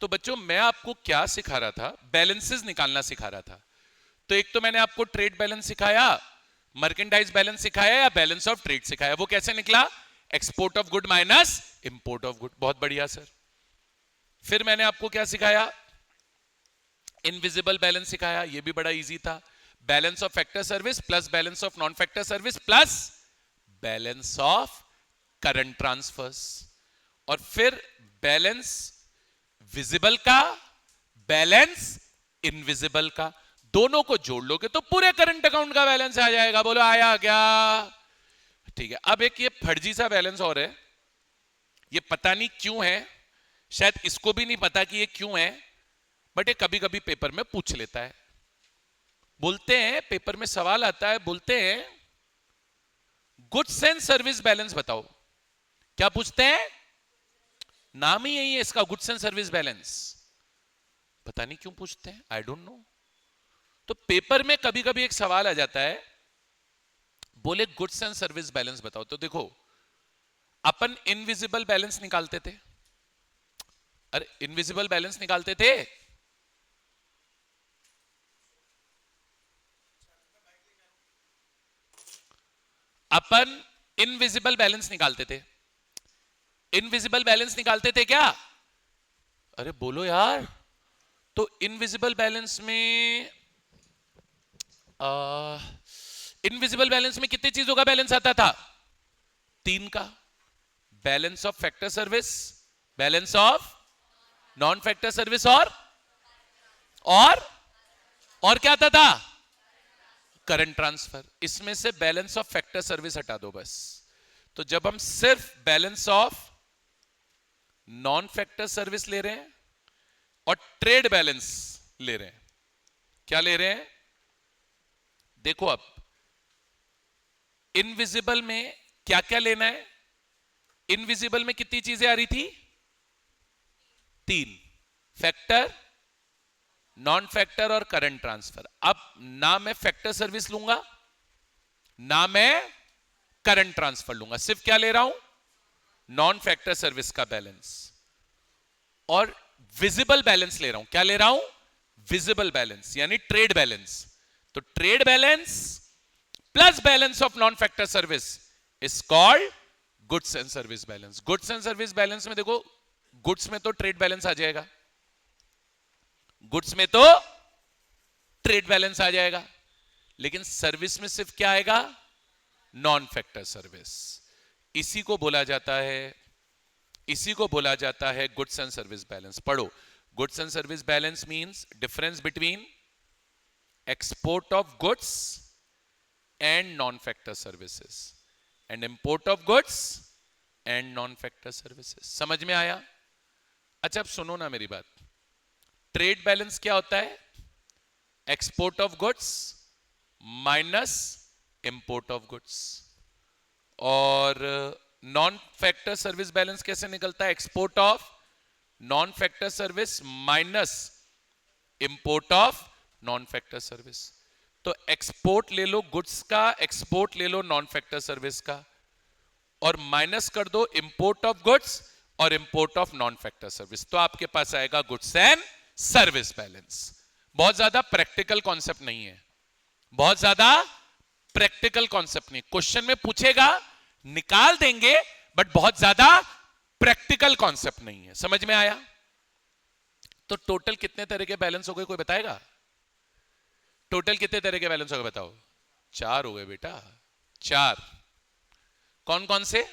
तो बच्चों मैं आपको क्या सिखा रहा था, बैलेंसेस निकालना सिखा रहा था। तो एक तो मैंने आपको ट्रेड बैलेंस सिखाया, मर्केंडाइज बैलेंस सिखाया या बैलेंस ऑफ ट्रेड सिखाया। वो कैसे निकला? Export of good minus import of good. बहुत बढ़िया सर। फिर मैंने आपको क्या सिखाया? इनविजिबल बैलेंस सिखाया, ये भी बड़ा इजी था। Balance of factor service plus balance of non factor service plus balance of current transfers. और फिर बैलेंस विजिबल का, बैलेंस इनविजिबल का, दोनों को जोड़ लोगे तो पूरे करंट अकाउंट का बैलेंस आ जाएगा। बोलो आया क्या? ठीक है। अब एक ये फर्जी सा बैलेंस और है, ये पता नहीं क्यों है, शायद इसको भी नहीं पता कि ये क्यों है, बट ये कभी कभी पेपर में पूछ लेता है। बोलते हैं, पेपर में सवाल आता है, बोलते हैं गुड्स एंड सर्विस बैलेंस बताओ। क्या पूछते हैं? नाम ही यही है इसका, गुड्स एंड सर्विस बैलेंस। पता नहीं क्यों पूछते हैं, आई डोंट नो। तो पेपर में कभी कभी एक सवाल आ जाता है, बोले गुड्स एंड सर्विस बैलेंस बताओ। तो देखो, अपन इनविजिबल बैलेंस निकालते थे। अरे इनविजिबल बैलेंस निकालते थे, अपन इनविजिबल बैलेंस निकालते थे। इनविजिबल बैलेंस निकालते थे क्या? अरे बोलो यार। तो इनविजिबल बैलेंस में इनविजिबल बैलेंस में कितनी चीजों का बैलेंस आता था? 3 का। Balance of factor service, balance of non factor service, और क्या आता था? Current transfer. इसमें से बैलेंस ऑफ फैक्टर सर्विस हटा दो बस। तो जब हम सिर्फ balance of non factor service ले रहे हैं और ट्रेड बैलेंस ले रहे हैं, क्या ले रहे हैं? देखो अब इनविजिबल में क्या क्या लेना है? इनविजिबल में कितनी चीजें आ रही थी? 3, फैक्टर, नॉन फैक्टर और करंट ट्रांसफर। अब ना मैं फैक्टर सर्विस लूंगा, ना मैं करंट ट्रांसफर लूंगा, सिर्फ क्या ले रहा हूं? नॉन फैक्टर सर्विस का बैलेंस। और विजिबल बैलेंस ले रहा हूं। क्या ले रहा हूं? विजिबल बैलेंस, यानी ट्रेड बैलेंस। तो trade balance plus balance of non factor service is called goods and service balance. Goods and service balance में देखो, गुड्स में तो ट्रेड बैलेंस आ जाएगा, गुड्स में तो ट्रेड बैलेंस आ जाएगा, लेकिन सर्विस में सिर्फ क्या आएगा? Non factor service. इसी को बोला जाता है गुड्स एंड सर्विस बैलेंस। पढ़ो, goods and service balance means difference between export of goods and non factor services and import of goods and non factor services. समझ में आया? अच्छा अब सुनो ना मेरी बात। ट्रेड बैलेंस क्या होता है? Export of goods minus import of goods. और नॉन फैक्टर सर्विस बैलेंस कैसे निकलता है? Export of non factor service minus import of non factor service. तो एक्सपोर्ट ले लो गुड्स का, एक्सपोर्ट ले लो नॉन फैक्टर सर्विस का, और माइनस कर दो इंपोर्ट ऑफ गुड्स और import of non factor service. तो आपके पास आएगा गुड्स एंड सर्विस बैलेंस। बहुत ज्यादा प्रैक्टिकल कॉन्सेप्ट नहीं है, बहुत ज्यादा प्रैक्टिकल कॉन्सेप्ट नहीं। क्वेश्चन में पूछेगा, निकाल देंगे, बट बहुत ज्यादा प्रैक्टिकल कॉन्सेप्ट नहीं है। समझ में आया? तो टोटल कितने तरह के बैलेंस हो गए, कोई बताएगा? टोटल कितने तरह के बैलेंस हो गए बताओ? 4 हो गए बेटा, 4। कौन कौन से?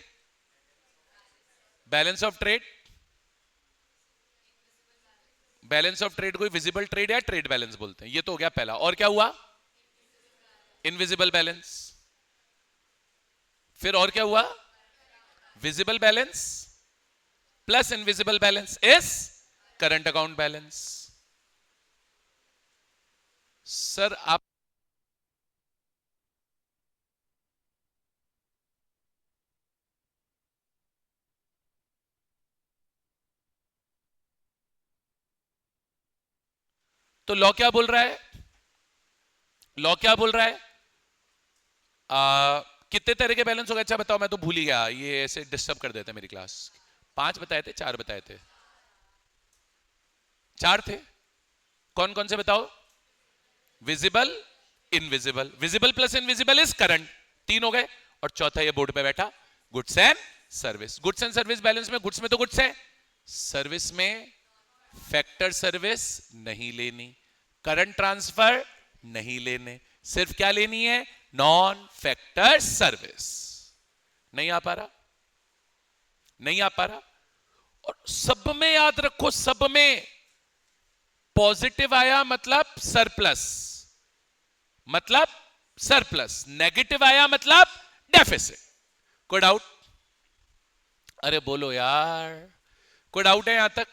Balance of trade, balance of trade को विजिबल ट्रेड या ट्रेड बैलेंस बोलते हैं, ये तो हो गया पहला। और क्या हुआ? Invisible balance. फिर और क्या हुआ? Visible balance plus invisible balance is current account balance. Sir आप तो लॉ क्या बोल रहा है? लॉ क्या बोल रहा है? कितने तरह के बैलेंस हो गए? अच्छा बताओ, मैं तो भूल ही गया, ये ऐसे डिस्टर्ब कर देते मेरी क्लास। 5 बताए थे, 4 बताए थे? 4 थे, कौन कौन से बताओ? Visible, invisible, visible plus invisible is current, 3 हो गए। और चौथा ये बोर्ड पे बैठा, goods and service. Goods and service balance में, गुड्स में तो गुड्स है, सर्विस में फैक्टर सर्विस नहीं लेनी, करंट ट्रांसफर नहीं लेने, सिर्फ क्या लेनी है? Non factor service. नहीं आ पा रहा? नहीं आ पा रहा? और सब में याद रखो, सब में पॉजिटिव आया मतलब सरप्लस, मतलब सरप्लस, नेगेटिव आया मतलब डेफिसिट। कोई डाउट? अरे बोलो यार, कोई डाउट है यहां तक?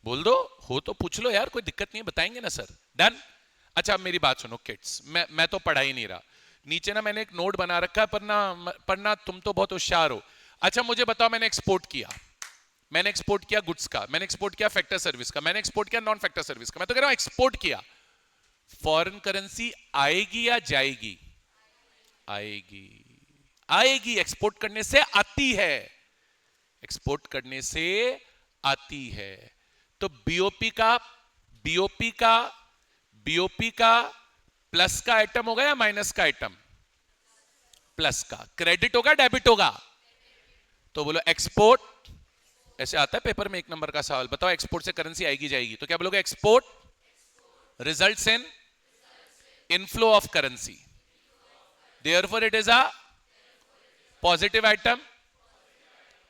बोल दो, हो तो पूछ लो यार, कोई दिक्कत नहीं है, बताएंगे ना सर। डन? अच्छा अब मेरी बात सुनो किड्स, मैं तो पढ़ा ही नहीं रहा, नीचे ना मैंने एक नोट बना रखा है, पढ़ना तुम तो बहुत होशियार हो। अच्छा मुझे बताओ, मैंने एक्सपोर्ट किया, मैंने एक्सपोर्ट किया गुड्स का, मैंने एक्सपोर्ट किया फैक्टर सर्विस का, मैंने एक्सपोर्ट किया नॉन फैक्टर सर्विस का। मैं तो कह रहा हूं एक्सपोर्ट किया, फॉरेन करेंसी आएगी या जाएगी? आएगी, आएगी, एक्सपोर्ट करने से आती है, एक्सपोर्ट करने से आती है। तो बीओपी का, बीओपी का, बीओपी का प्लस का आइटम होगा या माइनस का आइटम? प्लस का। क्रेडिट होगा डेबिट होगा? तो बोलो एक्सपोर्ट, ऐसे आता है पेपर में 1 नंबर का सवाल, बताओ एक्सपोर्ट से करेंसी आएगी जाएगी, तो क्या बोलोगे? Export results in inflow of currency, therefore it is a positive item,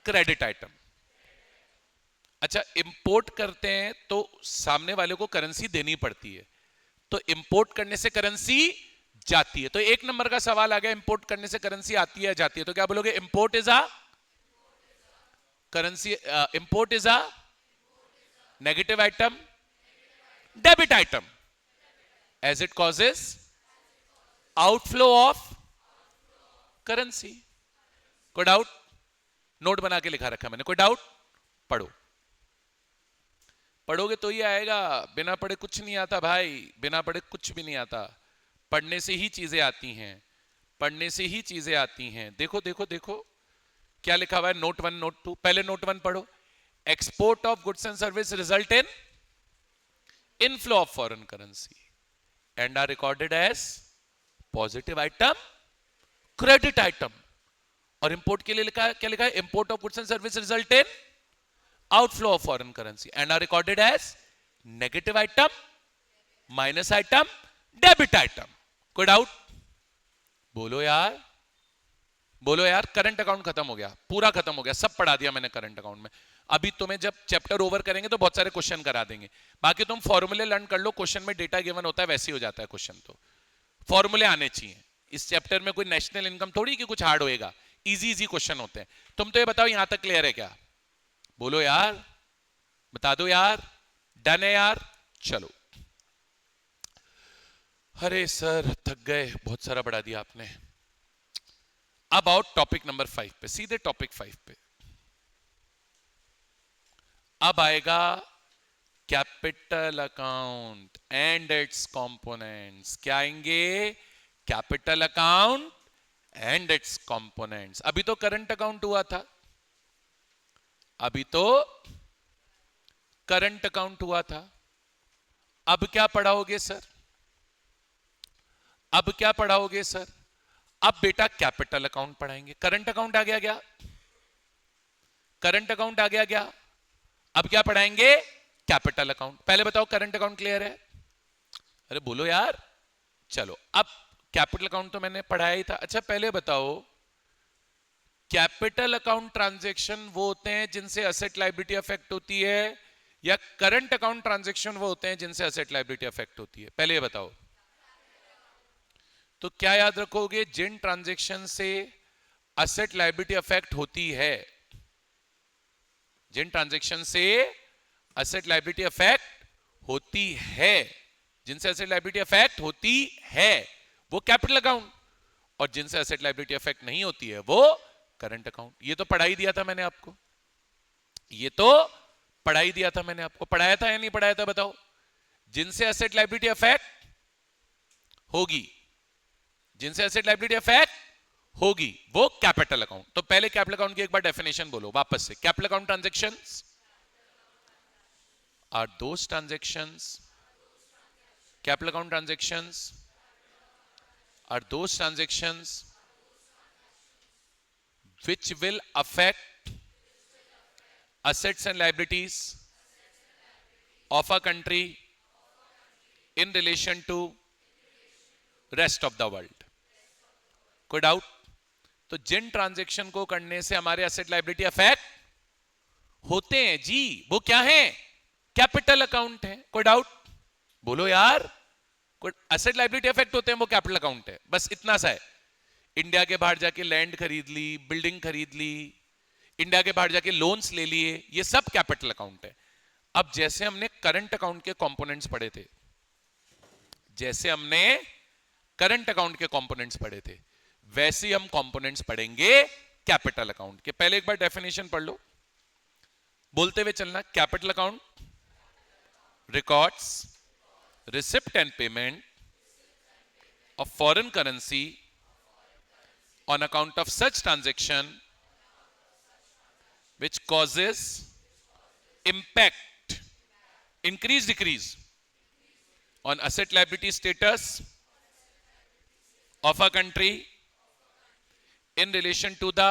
credit item. अच्छा इंपोर्ट करते हैं तो सामने वाले को करेंसी देनी पड़ती है, तो इंपोर्ट करने से करेंसी जाती है, तो 1 नंबर का सवाल आ गया, इंपोर्ट करने से करेंसी आती है जाती है, तो क्या बोलोगे? Import is a currency, import is a negative item, debit item, as it causes outflow of currency. कोई डाउट? नोट बना के लिखा रखा मैंने, कोई डाउट? पढ़ो, पढ़ोगे तो ही आएगा, बिना पढ़े कुछ नहीं आता भाई, बिना पढ़े कुछ भी नहीं आता, पढ़ने से ही चीजें आती हैं, पढ़ने से ही चीजें आती हैं। देखो देखो देखो क्या लिखा हुआ है, नोट 1 नोट 2, पहले नोट 1 पढ़ो। Export of goods and service result in inflow of foreign currency and are recorded as positive item, credit item. और इंपोर्ट के लिए लिखा है, क्या लिखा है? Import of goods and service result in outflow of foreign currency and are recorded as negative item, minus item, debit item. कोई doubt? बोलो यार, बोलो यार। करंट अकाउंट खत्म हो गया, पूरा खत्म हो गया, सब पढ़ा दिया मैंने करंट अकाउंट में। अभी तुम्हें जब चैप्टर ओवर करेंगे तो बहुत सारे क्वेश्चन करा देंगे, बाकी तुम फॉर्मूले लर्न कर लो, क्वेश्चन में डेटा गिवन होता है वैसे ही हो जाता है क्वेश्चन, तो फॉर्मूले आने चाहिए। इस चैप्टर में कोई नेशनल इनकम थोड़ी कि कुछ हार्ड होएगा, इजी इजी क्वेश्चन होते हैं। तुम तो ये बताओ यहां तक क्लियर है क्या? बोलो यार, बता दो यार, डन है यार? चलो, अरे सर थक गए, बहुत सारा पढ़ा दिया आपने। अब आओ टॉपिक नंबर 5 पे, सीधे टॉपिक 5 पे। अब आएगा capital account and it's components. क्या आएंगे? Capital account and it's components. अभी तो करंट अकाउंट हुआ था, अभी तो करंट अकाउंट हुआ था, अब क्या पढ़ाओगे सर? अब क्या पढ़ाओगे सर? अब बेटा कैपिटल अकाउंट पढ़ाएंगे। करंट अकाउंट आ गया क्या? करंट अकाउंट आ गया क्या? अब क्या पढ़ाएंगे? Capital account. पहले बताओ करंट अकाउंट क्लियर है? अरे बोलो यार। चलो अब कैपिटल अकाउंट तो मैंने पढ़ाया ही था। अच्छा पहले बताओ, कैपिटल अकाउंट ट्रांजैक्शन वो होते हैं जिनसे एसेट लायबिलिटी अफेक्ट होती है, या करंट अकाउंट ट्रांजैक्शन वो होते हैं जिनसे एसेट लायबिलिटी अफेक्ट होती है? पहले ये बताओ। तो क्या याद रखोगे? जिन ट्रांजैक्शन से एसेट लायबिलिटी अफेक्ट होती है, जिन ट्रांजैक्शन से एसेट लायबिलिटी अफेक्ट होती है, जिनसे एसेट लायबिलिटी अफेक्ट होती है वो कैपिटल अकाउंट, और जिनसे एसेट लायबिलिटी अफेक्ट नहीं होती है वो करंट अकाउंट। ये तो पढ़ा ही दिया था मैंने आपको, ये तो पढ़ा ही दिया था मैंने आपको। पढ़ाया था या नहीं पढ़ाया था बताओ? जिनसे एसेट लायबिलिटी अफेक्ट होगी, जिनसे एसेट लायबिलिटी अफेक्ट होगी वो कैपिटल अकाउंट। तो पहले कैपिटल अकाउंट की एक बार डेफिनेशन बोलो वापस से। Capital account transactions are those transactions, capital account transactions are those transactions which will affect assets and liabilities of a country in relation to rest of the world. कोई doubt? तो जिन transaction को करने से हमारे asset liability affect होते हैं जी, वो क्या है? कैपिटल अकाउंट है। कोई डाउट? बोलो यार। कोई एसेट लायबिलिटी अफेक्ट होते हैं, वो कैपिटल अकाउंट है। बस इतना सा है। इंडिया के बाहर जाके लैंड खरीद ली, बिल्डिंग खरीद ली, इंडिया के बाहर जाके लोन्स ले लिए, ये सब कैपिटल अकाउंट है। अब जैसे हमने करंट अकाउंट के कंपोनेंट्स पढ़े थे, जैसे हमने करंट अकाउंट के कंपोनेंट्स पढ़े थे, वैसे ही हम कंपोनेंट्स पढ़ेंगे कैपिटल अकाउंट के। पहले एक बार डेफिनेशन पढ़ लो, बोलते हुए चलना। Capital account records receipt and payment of foreign currency on account of such transaction which causes impact, increase, decrease on asset liability status of a country in relation to the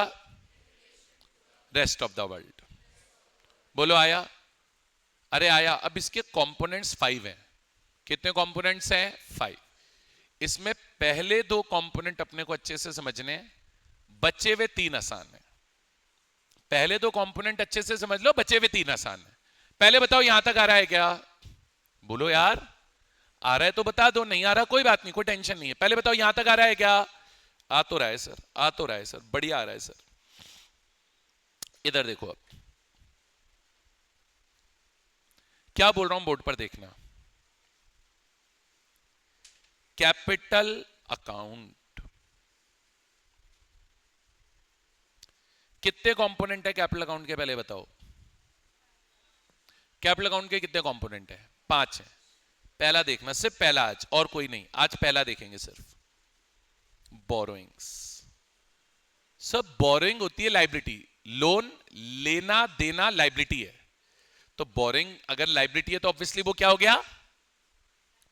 rest of the world. बोलो आया? अरे आया। अब इसके components 5 हैं। कितने components हैं? 5। इसमें पहले 2 कंपोनेंट अपने को अच्छे से समझने हैं, बचे हुए 3 आसान है। पहले 2 कंपोनेंट अच्छे से समझ लो, बचे हुए 3 आसान है। पहले बताओ यहां तक आ रहा है क्या? बोलो यार। आ रहा है तो बता दो, नहीं आ रहा कोई बात नहीं, कोई टेंशन नहीं है। पहले बताओ यहां तक आ रहा है क्या? आ तो रहा है सर, आ तो रहा है सर, बढ़िया आ रहा है सर। इधर देखो, अब क्या बोल रहा हूं बोर्ड पर देखना। कैपिटल अकाउंट कितने कंपोनेंट है कैपिटल अकाउंट के? पहले बताओ। कैपिटल अकाउंट के कितने कंपोनेंट है? 5 है। पहला देखना, सिर्फ पहला आज, और कोई नहीं। आज पहला देखेंगे सिर्फ। बोरोइंग्स। सब बोरोइंग होती है लाइबिलिटी। लोन लेना देना लाइबिलिटी है। तो बोरोइंग अगर लाइबिलिटी है तो ऑब्वियसली वो क्या हो गया?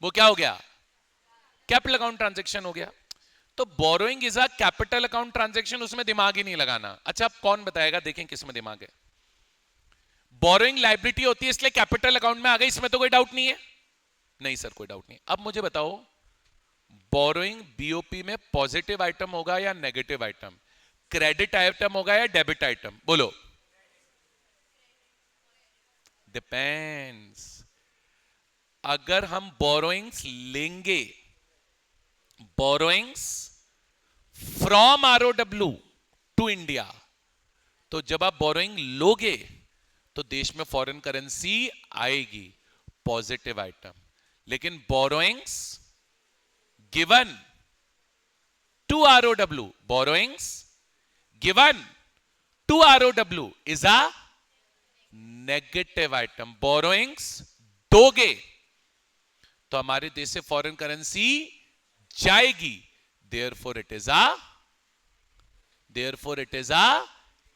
वो क्या हो गया? कैपिटल अकाउंट ट्रांजैक्शन हो गया। तो borrowing is a capital account transaction, उसमें दिमाग ही नहीं लगाना। अच्छा, अब कौन बताएगा? देखें किस में दिमाग है। बोरोइंग लायबिलिटी होती है इसलिए कैपिटल अकाउंट में आ गई, इसमें तो कोई डाउट नहीं है। नहीं सर, कोई डाउट नहीं। अब मुझे बताओ, बोरोइंग बीओपी में पॉजिटिव आइटम होगा या नेगेटिव आइटम? क्रेडिट आइटम होगा या डेबिट आइटम? बोलो। डिपेंड्स। अगर हम बोरोइंग्स लेंगे, borrowings from ROW to India, तो जब आप बोरोइंग लोगे तो देश में फॉरेन करेंसी आएगी, पॉजिटिव आइटम। लेकिन borrowings given to ROW, borrowings given to ROW is a negative item. Borrowings दोगे तो हमारे देश से फॉरेन करेंसी जाएगी, therefore it is a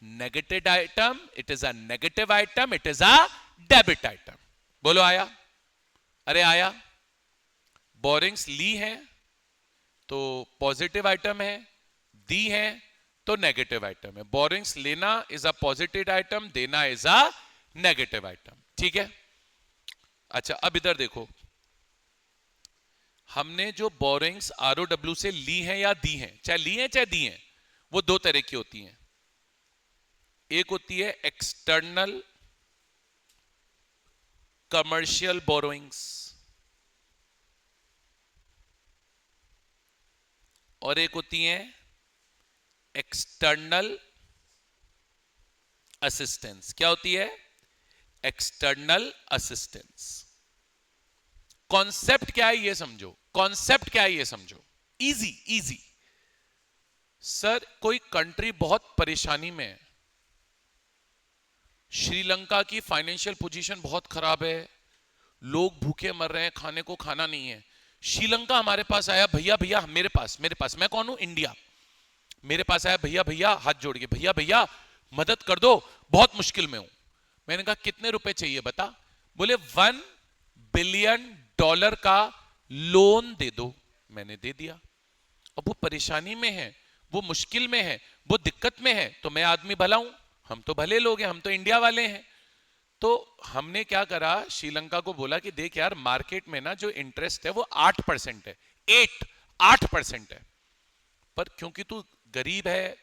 negative item, it is a negative item, it is a debit item। बोलो आया? अरे आया। बोरिंग्स ली है तो पॉजिटिव आइटम है, दी है तो नेगेटिव आइटम है। बोरिंग्स लेना इज अ पॉजिटिव आइटम, देना इज अ नेगेटिव आइटम। ठीक है? अच्छा, अब इधर देखो, हमने जो बोरिंग्स आरओडब्ल्यू से ली हैं या दी हैं, चाहे ली हैं चाहे दी हैं, वो 2 तरह की होती हैं। एक होती है एक्सटर्नल कमर्शियल बोरोइंग्स और एक होती है एक्सटर्नल असिस्टेंस। क्या होती है? External assistance. कॉन्सेप्ट क्या है ये समझो, कॉन्सेप्ट क्या है ये समझो। Easy easy. सर कोई कंट्री बहुत परेशानी में है, श्रीलंका की फाइनेंशियल पोजीशन बहुत खराब है, लोग भूखे मर रहे हैं, खाने को खाना नहीं है। श्रीलंका हमारे पास आया, भैया भैया मेरे पास, मैं कौन हूं? इंडिया। मेरे पास आया, भैया भैया हाथ जोड़ के, भैया भैया मदद कर दो, बहुत मुश्किल में हूं। मैंने कहा कितने रुपए चाहिए बता? बोले $1 बिलियन का लोन दे दो। मैंने दे दिया। अब वो परेशानी में है, वो मुश्किल में है, वो दिक्कत में है, तो मैं आदमी भला हूं, हम तो भले लोग हैं, हम तो इंडिया वाले हैं। तो हमने क्या करा, श्रीलंका को बोला कि देख यार, मार्केट में ना जो इंटरेस्ट है वो 8% है, 8% है, पर क्योंकि तू गरीब है,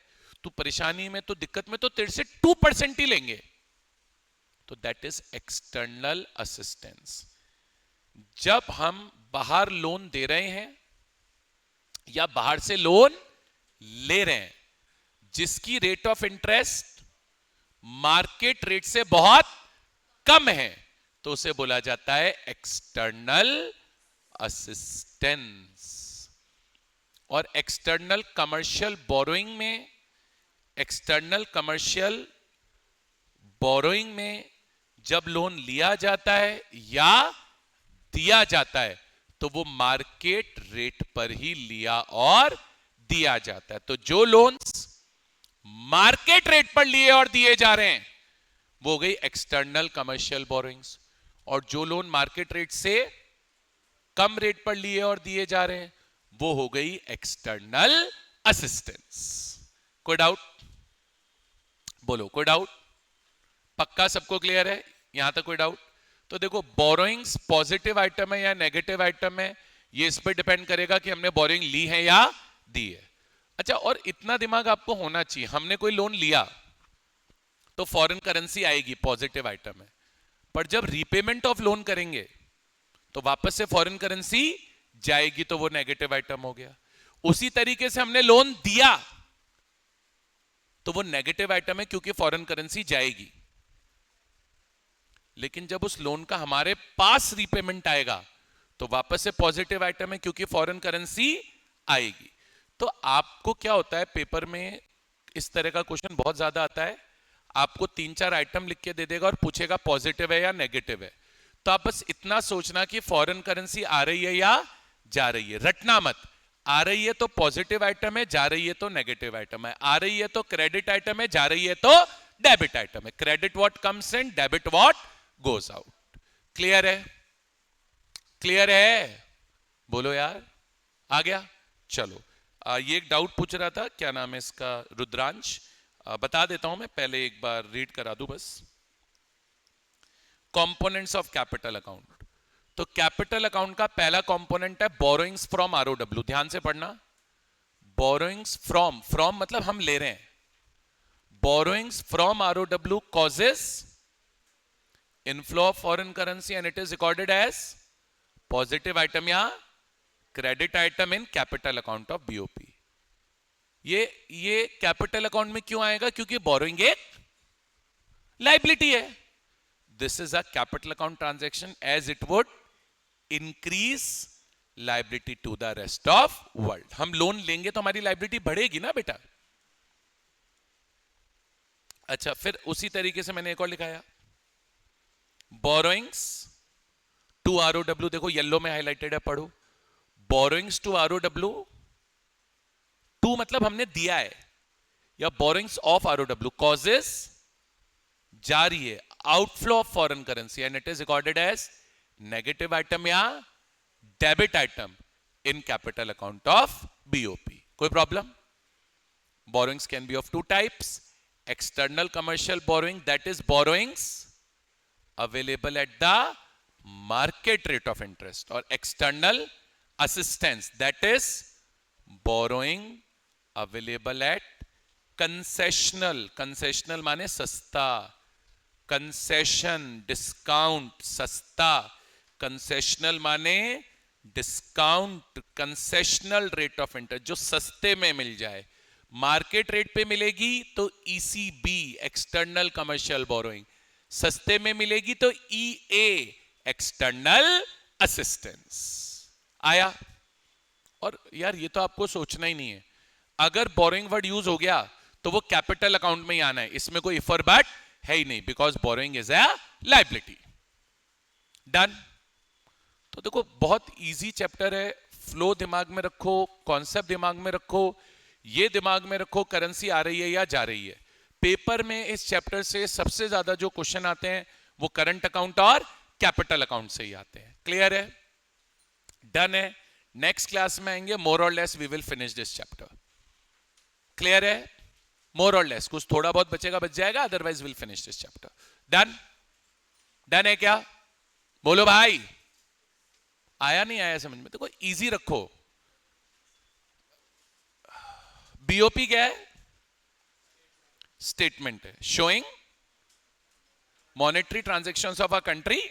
तू परेशानी में, तो दिक्कत में, तो तेरे से 2% ही लेंगे। तो दैट इज एक्सटर्नल असिस्टेंस। जब हम बाहर लोन दे रहे हैं या बाहर से लोन ले रहे हैं, जिसकी rate of interest market rate से बहुत कम है, तो उसे बोला जाता है एक्सटर्नल असिस्टेंस। और एक्सटर्नल कमर्शियल बोरोइंग में, एक्सटर्नल कमर्शियल बोरोइंग में जब लोन लिया जाता है या दिया जाता है, तो वो मार्केट रेट पर ही लिया और दिया जाता है। तो जो लोन्स मार्केट रेट पर लिए और दिए जा रहे हैं वो हो गई एक्सटर्नल कमर्शियल बोरोइंग्स, और जो लोन मार्केट रेट से कम रेट पर लिए और दिए जा रहे हैं वो हो गई एक्सटर्नल असिस्टेंस। कोई डाउट? बोलो, कोई डाउट? पक्का सबको क्लियर है यहां तक? कोई डाउट? तो देखो, बोरोइंग्स पॉजिटिव आइटम है या नेगेटिव आइटम है, ये इस पर डिपेंड करेगा कि हमने बोरोइंग ली है या दी है। अच्छा, और इतना दिमाग आपको होना चाहिए, हमने कोई लोन लिया तो फॉरेन करेंसी आएगी, पॉजिटिव आइटम है, पर जब रीपेमेंट ऑफ लोन करेंगे तो वापस से फॉरेन करेंसी जाएगी, तो वो नेगेटिव आइटम हो गया। उसी तरीके से हमने लोन दिया तो वो नेगेटिव आइटम है क्योंकि फॉरेन करेंसी जाएगी, लेकिन जब उस लोन का हमारे पास रीपेमेंट आएगा तो वापस से पॉजिटिव आइटम है क्योंकि फॉरेन करेंसी आएगी। तो आपको क्या होता है, पेपर में इस तरह का क्वेश्चन बहुत ज्यादा आता है, आपको 3-4 आइटम लिख के दे देगा और पूछेगा पॉजिटिव है या नेगेटिव है। तो आप बस इतना सोचना कि फॉरेन करेंसी आ रही है या जा रही है, रटना मत। आ रही है तो पॉजिटिव आइटम है, जा रही है तो नेगेटिव आइटम है। आ रही है तो क्रेडिट आइटम है, जा रही है तो डेबिट आइटम है। Credit what comes in, debit what goes out. Clear है? क्लियर है? बोलो यार, आ गया? चलो, ये एक डाउट पूछ रहा था, क्या नाम है इसका, रुद्रांश। बता देता हूं मैं, पहले एक बार रीड करा दूं बस। Components of capital account. तो कैपिटल अकाउंट का पहला कंपोनेंट है बोरोइंग्स फ्रॉम आरओडब्ल्यू। ध्यान से पढ़ना, बोरोइंग्स फ्रॉम, फ्रॉम मतलब हम ले रहे हैं। Borrowings from ROW causes inflow of foreign currency and it is recorded as positive item या credit item in capital account of BOP. ये कैपिटल अकाउंट में क्यों आएगा? क्योंकि बोरोइंग एक लायबिलिटी है। This is a capital account transaction as it would increase liability to the rest of world. हम loan लेंगे तो हमारी लायबिलिटी बढ़ेगी ना बेटा। अच्छा, फिर उसी तरीके से मैंने एक और लिखाया, बोरोइंग्स टू आरओडब्ल्यू। देखो येलो में हाईलाइटेड है, पढ़ो। बोरोइंग्स टू आरओडब्ल्यू, टू मतलब हमने दिया है, या बोरोइंग्स ऑफ आरओडब्ल्यू कॉजेस, जारी है, outflow of foreign currency and it is recorded as negative item या debit item in capital account of BOP. कोई problem? Borrowings can be of two types, external commercial borrowing, that is borrowings available at the market rate of interest, और external assistance, that is borrowing available at concessional, concessional माने सस्ता, concession discount सस्ता, concessional माने discount, concessional rate of interest जो सस्ते में मिल जाए। Market rate पे मिलेगी तो ECB एक्सटर्नल कमर्शियल बोरोइंग, सस्ते में मिलेगी तो EA एक्सटर्नल असिस्टेंस। आया? और यार ये तो आपको सोचना ही नहीं है, अगर बोरोइंग वर्ड यूज हो गया तो वो कैपिटल अकाउंट में ही आना है, इसमें कोई इफ और बट है ही नहीं, because borrowing is a liability. Done? तो देखो बहुत इजी चैप्टर है, फ्लो दिमाग में रखो, कॉन्सेप्ट दिमाग में रखो, ये दिमाग में रखो करेंसी आ रही है या जा रही है। पेपर में इस चैप्टर से सबसे ज्यादा जो क्वेश्चन आते हैं वो करंट अकाउंट और कैपिटल अकाउंट से ही आते हैं। क्लियर है? डन है। नेक्स्ट क्लास में आएंगे, more or less we will finish this chapter. Clear है? मोर और लेस, कुछ थोड़ा बहुत बचेगा बच जाएगा, otherwise will finish this chapter. Done? Done है क्या? बोलो भाई। आया नहीं आया समझ में? देखो इजी रखो। बीओपी क्या है? स्टेटमेंट है showing monetary transactions of a country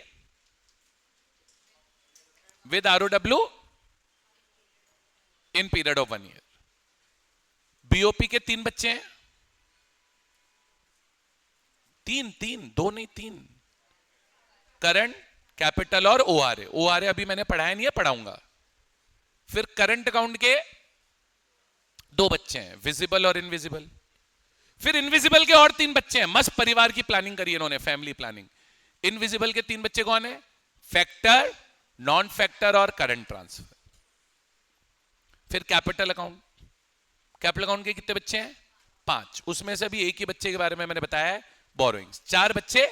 with ROW in period of 1 year. BOP के 3 बच्चे हैं, 3 2 नहीं 3, करंट, कैपिटल और ओआरए। ओआरए अभी मैंने पढ़ाया नहीं है, पढ़ाऊंगा। फिर करंट अकाउंट के 2 बच्चे हैं, विजिबल और इनविजिबल। फिर इनविजिबल के और 3 बच्चे हैं, मस्त परिवार की प्लानिंग करी इन्होंने, फैमिली प्लानिंग। इनविजिबल के 3 बच्चे कौन है? फैक्टर, नॉन फैक्टर और करंट ट्रांसफर। फिर कैपिटल अकाउंट, कैपिटल अकाउंट के कितने बच्चे हैं? 5। उसमें से भी एक ही बच्चे के बारे में मैंने बताया है, बोरोइंग्स। 4 बच्चे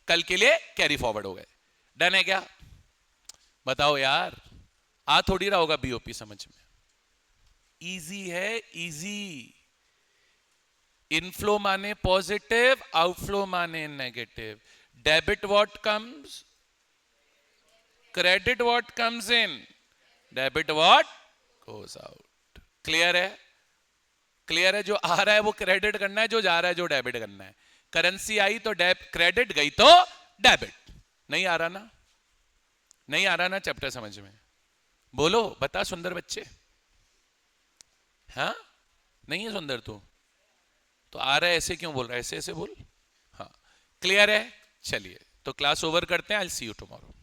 कल के लिए कैरी फॉरवर्ड हो गए। डन है क्या? बताओ यार, आ थोड़ी रहा होगा बीओपी समझ में। इजी है, इजी। इनफ्लो माने पॉजिटिव, आउटफ्लो माने negative. Debit what comes, credit what comes in, debit what goes out. Clear है? क्लियर है? जो आ रहा है वो क्रेडिट करना है, जो जा रहा है जो डेबिट करना है। करेंसी आई तो क्रेडिट, गई तो डेबिट। नहीं आ रहा ना? नहीं आ रहा ना चैप्टर समझ में? बोलो, बता सुंदर बच्चे। हाँ, नहीं है सुंदर तू तो आ रहा है ऐसे क्यों बोल रहा है? ऐसे ऐसे बोल। हाँ, क्लियर है? चलिए तो क्लास ओवर करते हैं। I will see you tomorrow.